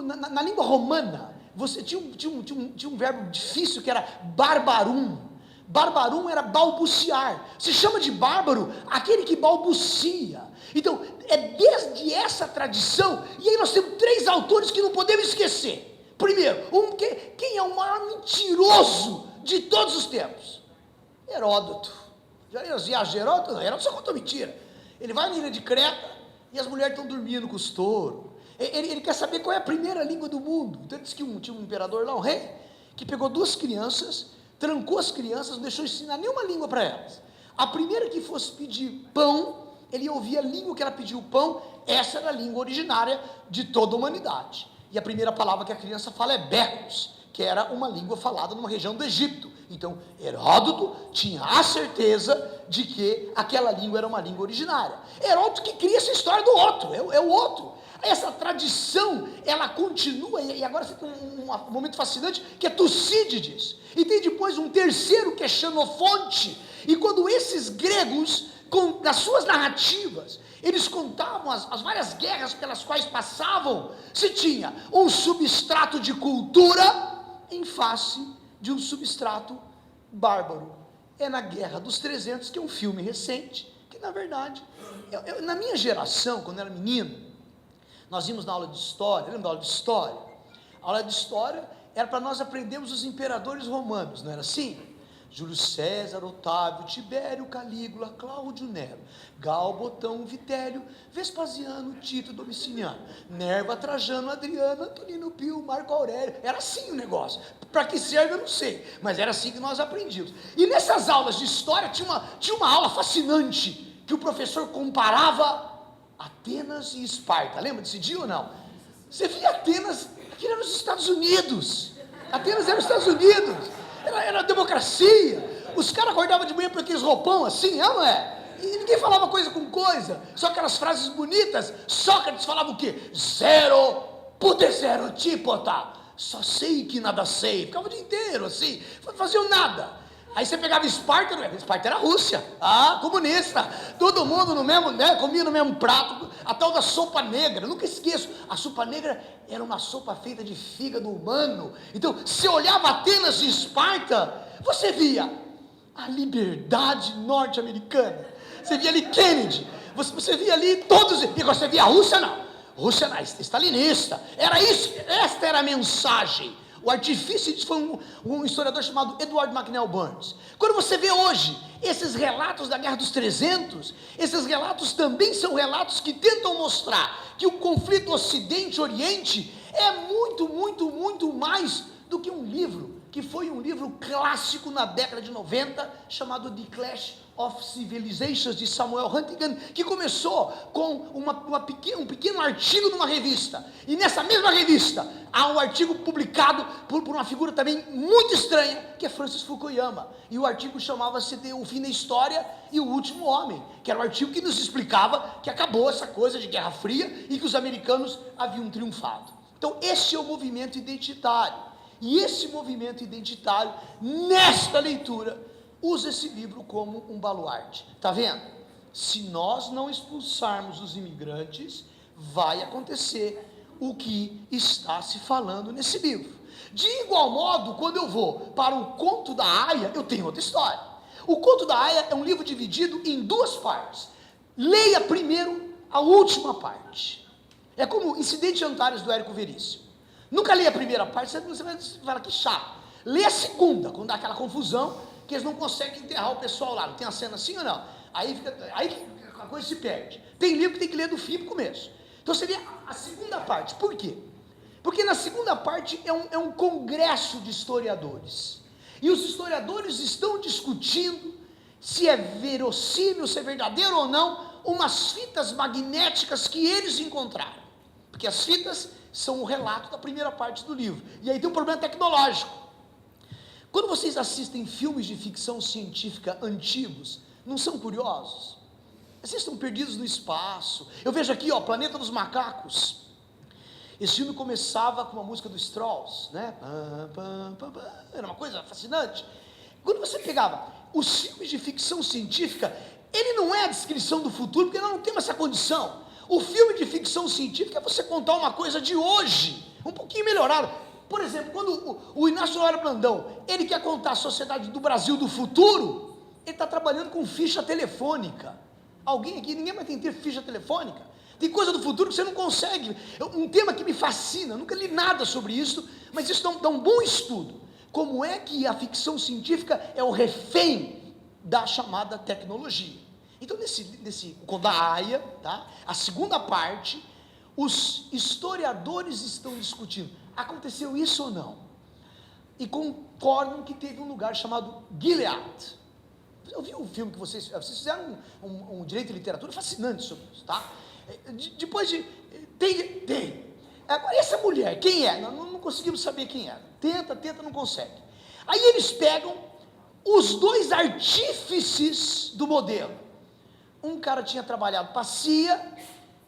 Na língua romana, você tinha um verbo difícil que era barbarum. Barbarum era balbuciar. Se chama de bárbaro aquele que balbucia. Então, é desde essa tradição, e aí nós temos 3 autores que não podemos esquecer. Primeiro, quem é o maior mentiroso de todos os tempos? Heródoto. Já viram as viagens de Heródoto? Não, Heródoto só contou mentira. Ele vai na ilha de Creta e as mulheres estão dormindo com os touros. Ele quer saber qual é a primeira língua do mundo. Então ele disse que tinha um imperador lá, um rei, que pegou 2 crianças, trancou as crianças, não deixou ensinar nenhuma língua para elas. A primeira que fosse pedir pão, ele ouvia a língua que ela pediu, pão. Essa era a língua originária de toda a humanidade. E a primeira palavra que a criança fala é becos, que era uma língua falada numa região do Egito. Então, Heródoto tinha a certeza de que aquela língua era uma língua originária. Heródoto que cria essa história do outro, é o outro. Essa tradição, ela continua, e agora você tem um momento fascinante, que é Tucídides. E tem depois um terceiro, que é Xenofonte. E quando esses gregos, nas suas narrativas, eles contavam as várias guerras pelas quais passavam, se tinha um substrato de cultura em face de um substrato bárbaro. É na Guerra dos 300, que é um filme recente, que na verdade, na minha geração, quando eu era menino, nós íamos na aula de história. Lembra da aula de história? A aula de história era para nós aprendermos os imperadores romanos, não era assim? Júlio César, Otávio, Tibério, Calígula, Cláudio, Nero, Gal, Botão, Vitélio, Vespasiano, Tito, Domiciano, Nerva, Trajano, Adriano, Antonino Pio, Marco Aurélio. Era assim o negócio. Para que serve eu não sei, mas era assim que nós aprendíamos. E nessas aulas de história tinha uma aula fascinante, que o professor comparava Atenas e Esparta. Lembra desse dia ou não? Você via Atenas, aquilo era nos Estados Unidos. Atenas era nos Estados Unidos. Era democracia. Os caras acordavam de manhã com aqueles roupão assim, não é? E ninguém falava coisa com coisa, só aquelas frases bonitas. Sócrates falava o quê? Zero, puder zero, tipota. Só sei que nada sei. Ficava o dia inteiro assim, faziam nada. Aí você pegava Esparta era a Rússia, comunista, todo mundo no mesmo, né, comia no mesmo prato, a tal da sopa negra, nunca esqueço, a sopa negra era uma sopa feita de fígado humano. Então, você olhava Atenas e Esparta, você via a liberdade norte-americana, você via ali Kennedy, você via ali todos, e você via a Rússia não, stalinista, era isso, esta era a mensagem. O artifício disso foi um historiador chamado Edward McNeill Burns. Quando você vê hoje esses relatos da Guerra dos 300, esses relatos também são relatos que tentam mostrar que o conflito Ocidente-Oriente é muito, muito, muito mais do que um livro, que foi um livro clássico na década de 90, chamado The Clash of Civilizations, de Samuel Huntington, que começou com um pequeno artigo numa revista, e nessa mesma revista há um artigo publicado por uma figura também muito estranha, que é Francis Fukuyama, e o artigo chamava-se de O Fim da História e o Último Homem, que era um artigo que nos explicava que acabou essa coisa de Guerra Fria e que os americanos haviam triunfado. Então esse é o movimento identitário, e esse movimento identitário, nesta leitura, usa esse livro como um baluarte. Está vendo? Se nós não expulsarmos os imigrantes, vai acontecer o que está se falando nesse livro. De igual modo, quando eu vou para o Conto da Aia, eu tenho outra história. O Conto da Aia é um livro dividido em duas partes. Leia primeiro a última parte. É como Incidentes Jantares do Érico Veríssimo. Nunca leia a primeira parte, você vai falar que chato. Lê a segunda, quando dá aquela confusão, que eles não conseguem enterrar o pessoal lá. Não tem a cena assim ou não? Aí a coisa se perde. Tem livro que tem que ler do fim para o começo. Então você lê a segunda parte. Por quê? Porque na segunda parte é um congresso de historiadores. E os historiadores estão discutindo se é verossímil, se é verdadeiro ou não, umas fitas magnéticas que eles encontraram. Porque as fitas são o relato da primeira parte do livro. E aí tem um problema tecnológico. Quando vocês assistem filmes de ficção científica antigos, não são curiosos? Vocês estão perdidos no espaço. Eu vejo aqui, Planeta dos Macacos. Esse filme começava com uma música do Strauss, né? Era uma coisa fascinante. Quando você pegava os filmes de ficção científica, ele não é a descrição do futuro, porque nós não temos essa condição. O filme de ficção científica é você contar uma coisa de hoje, um pouquinho melhorada. Por exemplo, quando o Inácio Lora Brandão, ele quer contar a sociedade do Brasil do futuro, ele está trabalhando com ficha telefônica. Alguém aqui, ninguém vai ter ficha telefônica? Tem coisa do futuro que você não consegue. Um tema que me fascina, nunca li nada sobre isso, mas isso dá um bom estudo. Como é que a ficção científica é o refém da chamada tecnologia? Então, nesse Conto da Aia, tá? A segunda parte, os historiadores estão discutindo, aconteceu isso ou não? E concordam que teve um lugar chamado Gilead. Eu vi um filme que vocês fizeram um direito de literatura fascinante sobre isso, tá? Depois de... Tem. Agora, essa mulher, quem é? Não conseguimos saber quem é. Tenta, não consegue. Aí eles pegam os dois artífices do modelo. Um cara tinha trabalhado para a CIA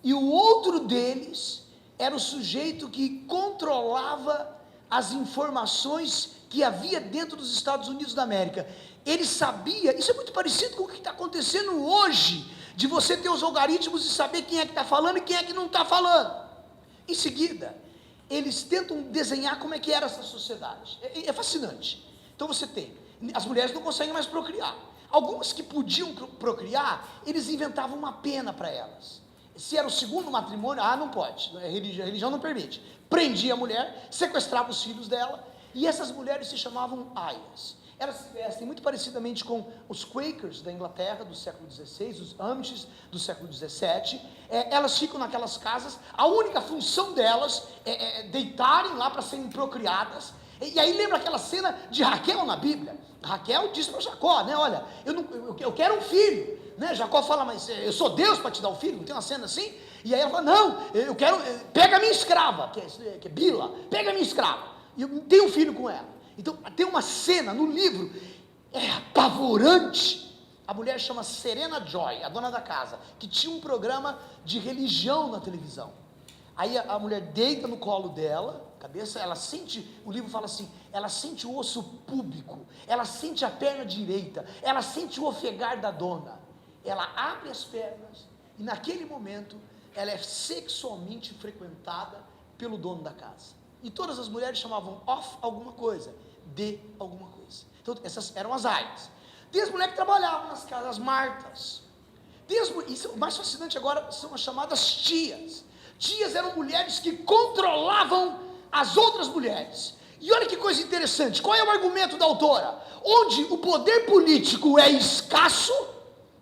e o outro deles era o sujeito que controlava as informações que havia dentro dos Estados Unidos da América. Ele sabia, isso é muito parecido com o que está acontecendo hoje, de você ter os algoritmos e saber quem é que está falando e quem é que não está falando. Em seguida, eles tentam desenhar como é que era essa sociedade. É fascinante. Então você tem, as mulheres não conseguem mais procriar. Algumas que podiam procriar, eles inventavam uma pena para elas. Se era o segundo matrimônio, não pode, a religião não permite. Prendia a mulher, sequestrava os filhos dela, e essas mulheres se chamavam aias. Elas se vestem muito parecidamente com os Quakers da Inglaterra do século XVI, os Amishes do século XVII. Elas ficam naquelas casas, a única função delas é deitarem lá para serem procriadas. E aí lembra aquela cena de Raquel na Bíblia? Raquel diz para Jacó, né? Olha, eu quero um filho, né? Jacó fala, mas eu sou Deus para te dar um filho, não tem uma cena assim? E aí ela fala, não, eu quero, pega a minha escrava, que é Bila, pega a minha escrava, e eu tenho um filho com ela. Então tem uma cena no livro, é apavorante. A mulher chama Serena Joy, a dona da casa, que tinha um programa de religião na televisão. Aí a mulher deita no colo dela, cabeça, ela sente, o livro fala assim, ela sente o osso púbico, ela sente a perna direita, ela sente o ofegar da dona, ela abre as pernas, e naquele momento, ela é sexualmente frequentada pelo dono da casa, e todas as mulheres chamavam off alguma coisa, de alguma coisa. Então essas eram as aias. Tem as mulheres que trabalhavam nas casas, as martas. Isso, o mais fascinante agora são as chamadas tias. Tias eram mulheres que controlavam as outras mulheres. E olha que coisa interessante, qual é o argumento da autora? Onde o poder político é escasso,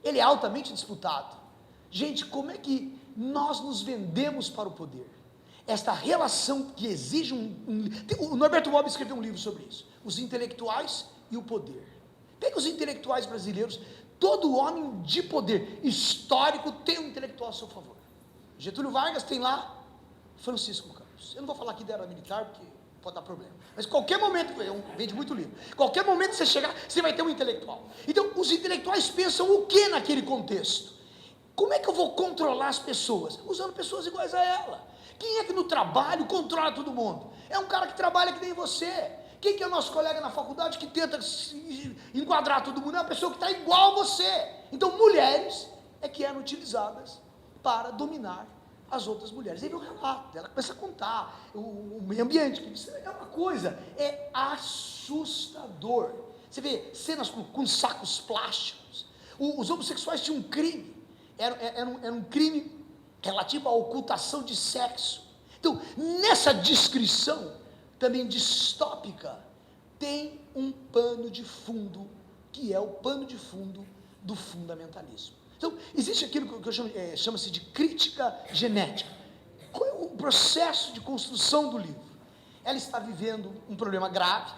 ele é altamente disputado. Gente, como é que nós nos vendemos para o poder? Esta relação que exige o Norberto Bobbio escreveu um livro sobre isso, os intelectuais e o poder. Pega os intelectuais brasileiros, Todo homem de poder histórico tem um intelectual a seu favor. Getúlio Vargas tem lá Francisco Campos. Eu não vou falar aqui da era militar, porque pode dar problema. Mas qualquer momento, vende muito livro, qualquer momento que você chegar, você vai ter um intelectual. Então, os intelectuais pensam o que naquele contexto? Como é que eu vou controlar as pessoas? Usando pessoas iguais a ela. Quem é que no trabalho controla todo mundo? É um cara que trabalha que nem você. Quem que é o nosso colega na faculdade que tenta enquadrar todo mundo? É uma pessoa que está igual a você. Então, mulheres é que eram utilizadas para dominar as outras mulheres. Aí vem um relato, ela começa a contar o meio ambiente. Isso é uma coisa, é assustador. Você vê cenas com sacos plásticos. Os homossexuais tinham um crime, era um crime relativo à ocultação de sexo. Então, nessa descrição, também distópica, tem um pano de fundo, que é o pano de fundo do fundamentalismo. Então, existe aquilo que eu chama-se de crítica genética. Qual é o processo de construção do livro? Ela está vivendo um problema grave.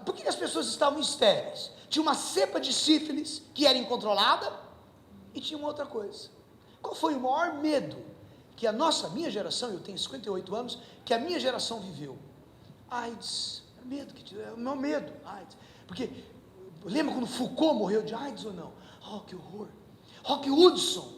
Por que as pessoas estavam estéreis? Tinha uma cepa de sífilis que era incontrolada e tinha uma outra coisa. Qual foi o maior medo que minha geração, eu tenho 58 anos, que a minha geração viveu? AIDS. É o meu medo, AIDS. Porque, lembra quando Foucault morreu de AIDS ou não? Oh, que horror. Rock Hudson.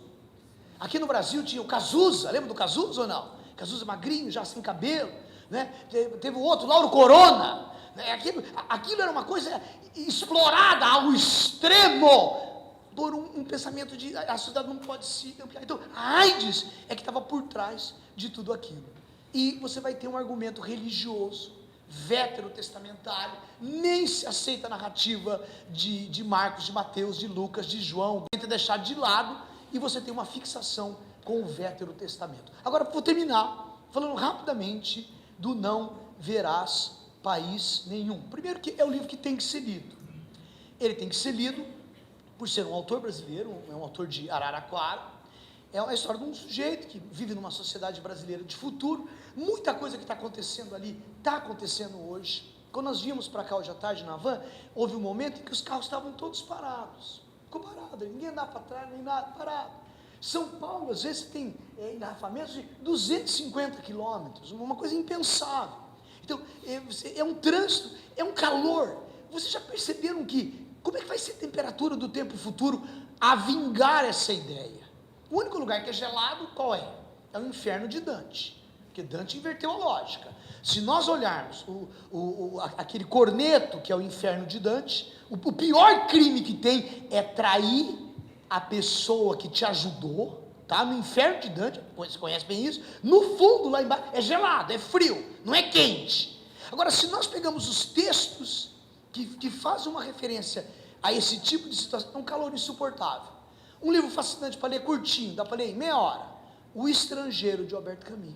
Aqui no Brasil tinha o Cazuza, lembra do Cazuza ou não? Cazuza magrinho, já sem cabelo, né? Teve o outro, Lauro Corona, né? Aquilo era uma coisa explorada ao extremo por um pensamento de a sociedade não pode se ampliar. Então, a AIDS é que estava por trás de tudo aquilo. E você vai ter um argumento religioso, veterotestamentário, nem se aceita a narrativa de Marcos, de Mateus, de Lucas, de João, tenta deixar de lado, e você tem uma fixação com o veterotestamento. Agora, vou terminar falando rapidamente do Não Verás País Nenhum. Primeiro, que é o livro que tem que ser lido. Ele tem que ser lido por ser um autor brasileiro, é um autor de Araraquara. É a história de um sujeito que vive numa sociedade brasileira de futuro. Muita coisa que está acontecendo ali, está acontecendo hoje. Quando nós vimos para cá hoje à tarde na van, houve um momento em que os carros estavam todos parados. Ficou parado, ninguém andava para trás, nem nada, parado. São Paulo, às vezes, tem engarrafamentos de 250 quilômetros, uma coisa impensável. Então, é um trânsito, é um calor. Vocês já perceberam como é que vai ser a temperatura do tempo futuro a vingar essa ideia? O único lugar que é gelado, qual é? É o inferno de Dante, porque Dante inverteu a lógica. Se nós olharmos aquele corneto que é o inferno de Dante, o pior crime que tem é trair a pessoa que te ajudou, tá? No inferno de Dante, você conhece bem isso, no fundo lá embaixo é gelado, é frio, não é quente. Agora, se nós pegamos os textos que fazem uma referência a esse tipo de situação, é um calor insuportável. Um livro fascinante para ler, curtinho, dá para ler em meia hora. O Estrangeiro, de Albert Camus.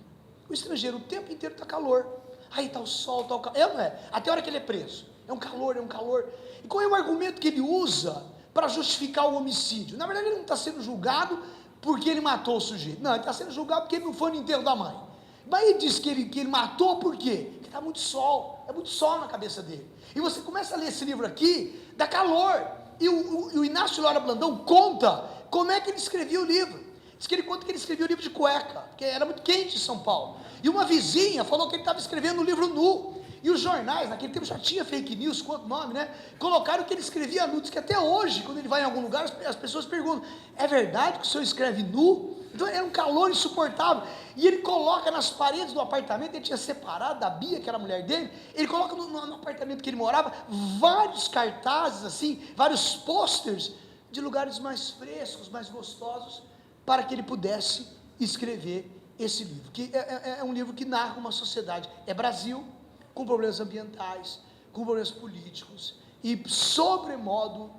O Estrangeiro, o tempo inteiro está calor. Aí está o sol, está o calor. Não é? Até a hora que ele é preso. É um calor, é um calor. E qual é o argumento que ele usa para justificar o homicídio? Na verdade, ele não está sendo julgado porque ele matou o sujeito. Não, ele está sendo julgado porque ele não foi no enterro da mãe. Mas ele diz que ele matou por quê? Porque está muito sol. É muito sol na cabeça dele. E você começa a ler esse livro aqui, dá calor. E o Inácio Lora Blandão conta como é que ele escrevia o livro. Diz que ele conta que ele escrevia o livro de cueca, porque era muito quente em São Paulo. E uma vizinha falou que ele estava escrevendo o livro nu. E os jornais, naquele tempo já tinha fake news, com outro nome, né? Colocaram que ele escrevia nu. Diz que até hoje, quando ele vai em algum lugar, as pessoas perguntam: é verdade que o senhor escreve nu? Então era um calor insuportável. E ele coloca nas paredes do apartamento, ele tinha separado da Bia, que era a mulher dele, ele coloca no apartamento que ele morava, vários cartazes assim, vários posters de lugares mais frescos, mais gostosos, para que ele pudesse escrever esse livro, que é um livro que narra uma sociedade, é Brasil, com problemas ambientais, com problemas políticos, e sobremodo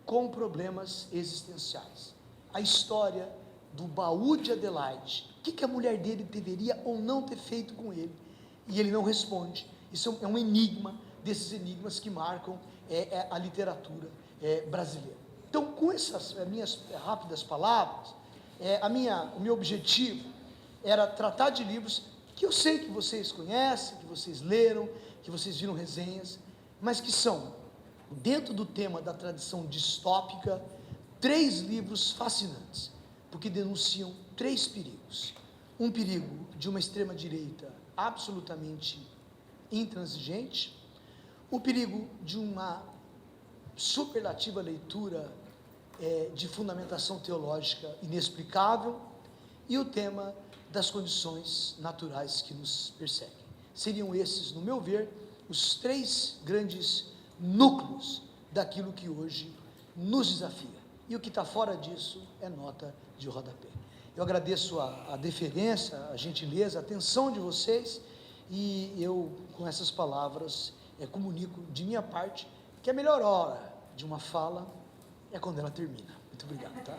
com problemas existenciais. A história do baú de Adelaide, o que a mulher dele deveria ou não ter feito com ele, e ele não responde. Isso é um enigma, desses enigmas que marcam a literatura brasileira. Então, com essas minhas rápidas palavras, o meu objetivo era tratar de livros que eu sei que vocês conhecem, que vocês leram, que vocês viram resenhas, mas que são, dentro do tema da tradição distópica, 3 livros fascinantes, porque denunciam 3 perigos. Um perigo de uma extrema-direita absolutamente intransigente, o perigo de uma superlativa leitura de fundamentação teológica inexplicável, e o tema das condições naturais que nos perseguem. Seriam esses, no meu ver, os 3 grandes núcleos daquilo que hoje nos desafia. E o que está fora disso é nota de rodapé. Eu agradeço a deferência, a gentileza, a atenção de vocês, e eu, com essas palavras, comunico de minha parte que a melhor hora de uma fala é quando ela termina. Muito obrigado, tá?